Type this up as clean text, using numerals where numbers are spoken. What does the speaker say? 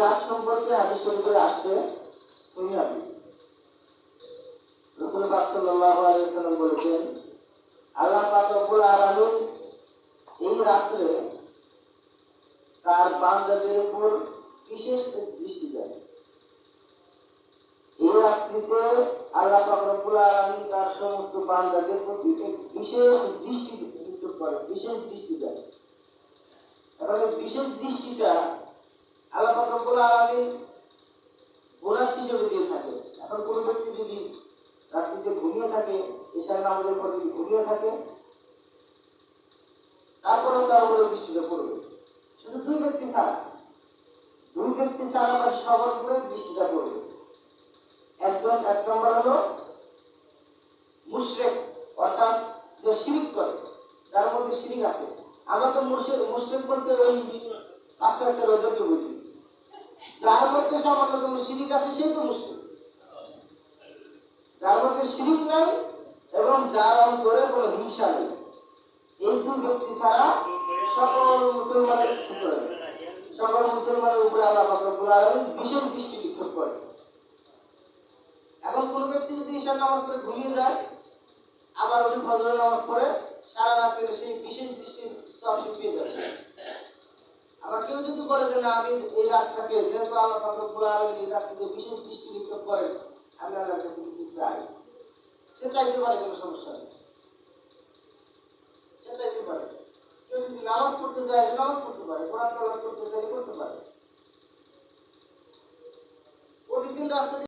রাত সম্পর্কে হাদিস শরীফে আসছে সহিহ হাদিস। রাসূল পাক সাল্লাল্লাহু আলাইহি ওয়াসাল্লাম বলেছেন, আল্লাহ পাক রব্বুল আলামিন এই রাত্রে তার বান্দাদের উপর বিশেষ দৃষ্টি দেন। এই রাত্রিতে আল্লাহ পাক রব্বুল আলামিন তার সমস্ত বান্দাদের প্রতি বিশেষ দৃষ্টি নিক্ষেপ করেন, বিশেষ দৃষ্টি দেন। এবং এই বিশেষ দৃষ্টিটা আল্লাহ পাক রব্বুল আলামিন বোনাস হিসেবে দিয়ে থাকে। এখন কোনো ব্যক্তি যদি রাত্রিতে ঘুমিয়ে থাকে, ঈশার নামাজের পর যদি ঘুমিয়ে থাকে, তারপরেও তার উপরে দৃষ্টিটা পড়বে। শুধু দুই ব্যক্তি ছাড়া আবার সবার উপরে দৃষ্টিটা পড়বে। এক নম্বর হলো মুশরিক, অর্থাৎ যে শিরিক করে, যার মধ্যে শিরিক আছে। আমরা তো মুশরিক বলতে ওই 500 রোজাকে বুঝি। যার মধ্যে সামান্য কোনো শিরিক আছে সেই তো মুশরিক। যার মধ্যে শিরিক নাই এবং যার অন্তরে কোনো হিংসা নেই, এই দুই ব্যক্তি ছাড়া সকল মুসলমানের উপরে আল্লাহ পাক রব্বুল আলামিন বিশেষ দৃষ্টি নিক্ষেপ করে। এখন কোন ব্যক্তি যদি ঈশার নামাজ পড়ে ঘুমিয়ে যায়, আবার ওই ফজরের নামাজ পড়ে সারা রাতের সেই বিশেষ দৃষ্টির সব পেয়ে যাবে। আবার কেউ যদি বলে যে না, আমি এই রাতটাকে, যেহেতু আল্লাহ পাক রব্বুল আলামিন এই রাতটাকে বিশেষ দৃষ্টি নিক্ষেপ করেন, আমি আল্লাহর কাছে কিছু চাই, সে চাইতে পারে, কোনো সমস্যা নেই, সে চাইতে পারে। কেউ যদি নামাজ পড়তে চায় নামাজ পড়তে পারে, কোরআন তেলাওয়াত করতে চাইলে করতে পারে। প্রতিদিন রাস্তা